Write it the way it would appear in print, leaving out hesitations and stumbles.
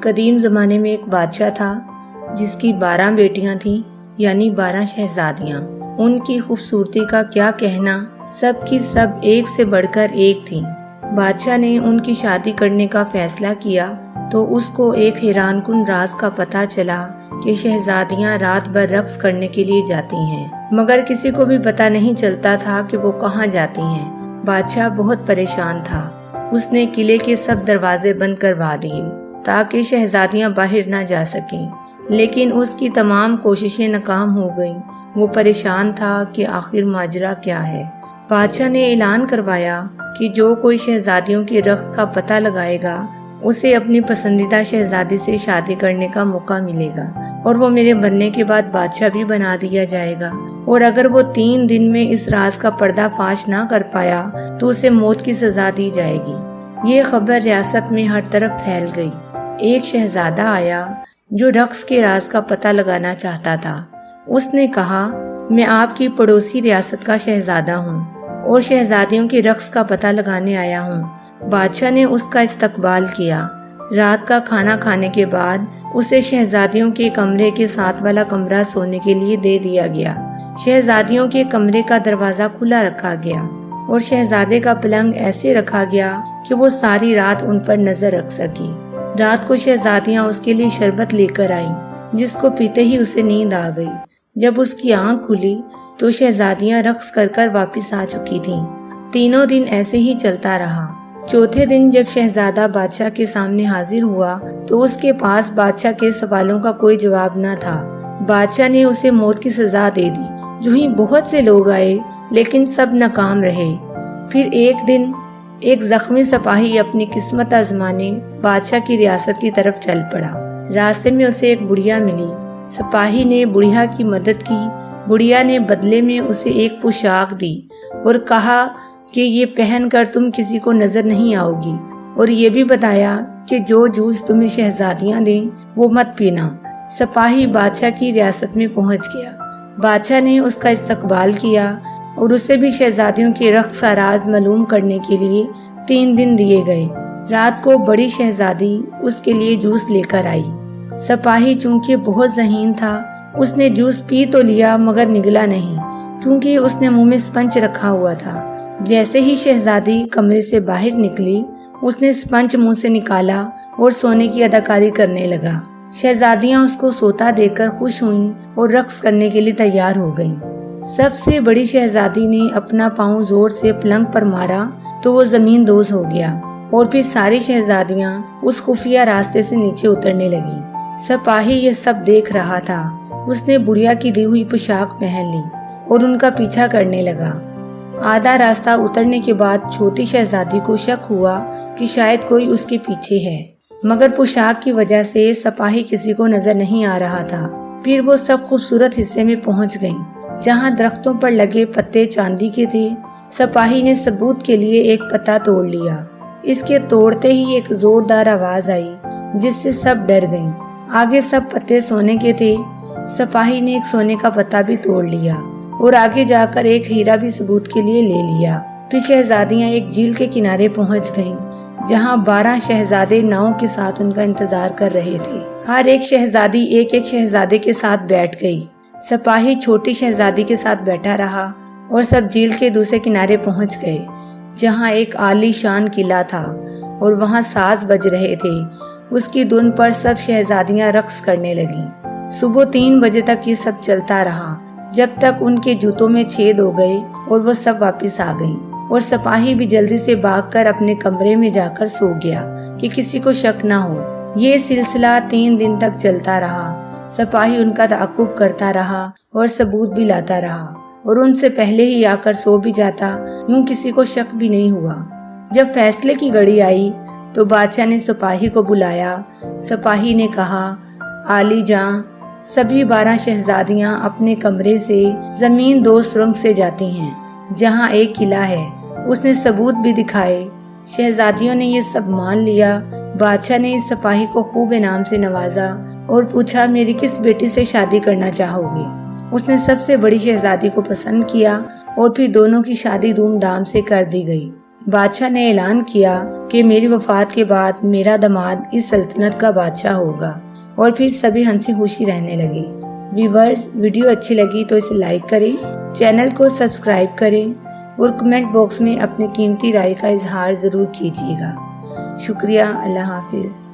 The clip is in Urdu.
قدیم زمانے میں ایک بادشاہ تھا جس کی 12 بیٹیاں تھیں، یعنی 12 شہزادیاں۔ ان کی خوبصورتی کا کیا کہنا، سب کی سب ایک سے بڑھ کر ایک تھیں۔ بادشاہ نے ان کی شادی کرنے کا فیصلہ کیا تو اس کو ایک حیران کن راز کا پتہ چلا کہ شہزادیاں رات بھر رقص کرنے کے لیے جاتی ہیں، مگر کسی کو بھی پتہ نہیں چلتا تھا کہ وہ کہاں جاتی ہیں۔ بادشاہ بہت پریشان تھا۔ اس نے قلعے کے سب دروازے بند کروا دیے تاکہ شہزادیاں باہر نہ جا سکیں، لیکن اس کی تمام کوششیں ناکام ہو گئیں۔ وہ پریشان تھا کہ آخر ماجرا کیا ہے۔ بادشاہ نے اعلان کروایا کہ جو کوئی شہزادیوں کے رقص کا پتہ لگائے گا اسے اپنی پسندیدہ شہزادی سے شادی کرنے کا موقع ملے گا، اور وہ میرے مرنے کے بعد بادشاہ بھی بنا دیا جائے گا، اور اگر وہ 3 دن میں اس راز کا پردہ فاش نہ کر پایا تو اسے موت کی سزا دی جائے گی۔ یہ خبر ریاست میں ہر طرف پھیل گئی۔ ایک شہزادہ آیا جو رقص کے راز کا پتہ لگانا چاہتا تھا۔ اس نے کہا، میں آپ کی پڑوسی ریاست کا شہزادہ ہوں اور شہزادیوں کے رقص کا پتہ لگانے آیا ہوں۔ بادشاہ نے اس کا استقبال کیا۔ رات کا کھانا کھانے کے بعد اسے شہزادیوں کے کمرے کے ساتھ والا کمرہ سونے کے لیے دے دیا گیا۔ شہزادیوں کے کمرے کا دروازہ کھلا رکھا گیا اور شہزادے کا پلنگ ایسے رکھا گیا کہ وہ ساری رات ان پر نظر رکھ سکی۔ رات کو شہزادیاں اس کے لیے شربت لے کر آئیں، جس کو پیتے ہی اسے نیند آ گئی۔ جب اس کی آنکھ کھلی تو شہزادیاں رقص کر کر واپس آ چکی تھیں۔ تینوں دن ایسے ہی چلتا رہا۔ چوتھے دن جب شہزادہ بادشاہ کے سامنے حاضر ہوا تو اس کے پاس بادشاہ کے سوالوں کا کوئی جواب نہ تھا۔ بادشاہ نے اسے موت کی سزا دے دی۔ جو ہی بہت سے لوگ آئے لیکن سب ناکام رہے۔ پھر ایک دن ایک زخمی سپاہی اپنی قسمت آزمانے بادشاہ کی ریاست کی طرف چل پڑا۔ راستے میں اسے ایک بڑھیا ملی۔ سپاہی نے بڑھیا کی مدد کی۔ بڑھیا نے بدلے میں اسے ایک پوشاک دی اور کہا کہ یہ پہن کر تم کسی کو نظر نہیں آؤ گی، اور یہ بھی بتایا کہ جو جوس تمہیں شہزادیاں دیں وہ مت پینا۔ سپاہی بادشاہ کی ریاست میں پہنچ گیا۔ بادشاہ نے اس کا استقبال کیا اور اسے بھی شہزادیوں کے رقص کا راز معلوم کرنے کے لیے 3 دن دیے گئے۔ رات کو بڑی شہزادی اس کے لیے جوس لے کر آئی۔ سپاہی چونکہ بہت ذہین تھا، اس نے جوس پی تو لیا مگر نگلا نہیں، کیونکہ اس نے منہ میں اسپنج رکھا ہوا تھا۔ جیسے ہی شہزادی کمرے سے باہر نکلی، اس نے اسپنج منہ سے نکالا اور سونے کی اداکاری کرنے لگا۔ شہزادیاں اس کو سوتا دیکھ کر خوش ہوئیں اور رقص کرنے کے لیے تیار ہو گئیں۔ سب سے بڑی شہزادی نے اپنا پاؤں زور سے پلنگ پر مارا تو وہ زمین دوز ہو گیا، اور پھر ساری شہزادیاں اس خفیہ راستے سے نیچے اترنے لگیں۔ سپاہی یہ سب دیکھ رہا تھا۔ اس نے بڑھیا کی دی ہوئی پوشاک پہن لی اور ان کا پیچھا کرنے لگا۔ آدھا راستہ اترنے کے بعد چھوٹی شہزادی کو شک ہوا کہ شاید کوئی اس کے پیچھے ہے، مگر پوشاک کی وجہ سے سپاہی کسی کو نظر نہیں آ رہا تھا۔ پھر وہ سب خوبصورت حصے میں پہنچ گئیں جہاں درختوں پر لگے پتے چاندی کے تھے۔ سپاہی نے ثبوت کے لیے ایک پتا توڑ لیا۔ اس کے توڑتے ہی ایک زوردار آواز آئی جس سے سب ڈر گئیں۔ آگے سب پتے سونے کے تھے۔ سپاہی نے ایک سونے کا پتا بھی توڑ لیا اور آگے جا کر ایک ہیرا بھی ثبوت کے لیے لے لیا۔ پھر شہزادیاں ایک جھیل کے کنارے پہنچ گئیں جہاں 12 شہزادے ناؤں کے ساتھ ان کا انتظار کر رہے تھے۔ ہر ایک شہزادی ایک ایک شہزادے کے ساتھ بیٹھ گئی۔ سپاہی چھوٹی شہزادی کے ساتھ بیٹھا رہا اور سب جھیل کے دوسرے کنارے پہنچ گئے جہاں ایک عالی شان قلعہ تھا اور وہاں ساز بج رہے تھے۔ اس کی دھن پر سب شہزادیاں رقص کرنے لگیں۔ صبح 3 بجے تک یہ سب چلتا رہا، جب تک ان کے جوتوں میں چھید ہو گئے اور وہ سب واپس آ گئیں، اور سپاہی بھی جلدی سے بھاگ کر اپنے کمرے میں جا کر سو گیا کہ کسی کو شک نہ ہو۔ یہ سلسلہ 3 دن تک چلتا رہا۔ سپاہی ان کا تعاقب کرتا رہا اور ثبوت بھی لاتا رہا، اور ان سے پہلے ہی آ کر سو بھی جاتا، یوں کسی کو شک بھی نہیں ہوا۔ جب فیصلے کی گھڑی آئی تو بادشاہ نے سپاہی کو بلایا۔ سپاہی نے کہا، عالی جاں، سبھی 12 شہزادیاں اپنے کمرے سے زمین دوز سرنگ سے جاتی ہیں جہاں ایک قلعہ ہے۔ اس نے ثبوت بھی دکھائے۔ شہزادیوں نے یہ سب مان لیا۔ بادشاہ نے اس سپاہی کو خوب انعام سے نوازا اور پوچھا، میری کس بیٹی سے شادی کرنا چاہو گے؟ اس نے سب سے بڑی شہزادی کو پسند کیا اور پھر دونوں کی شادی دھوم دھام سے کر دی گئی۔ بادشاہ نے اعلان کیا کہ میری وفات کے بعد میرا داماد اس سلطنت کا بادشاہ ہوگا، اور پھر سبھی ہنسی خوشی رہنے لگے۔ ویورز، ویڈیو اچھی لگی تو اسے لائک کریں، چینل کو سبسکرائب کریں اور کمنٹ باکس میں اپنے قیمتی رائے کا اظہار ضرور کیجیے گا۔ شکریہ، اللہ حافظ۔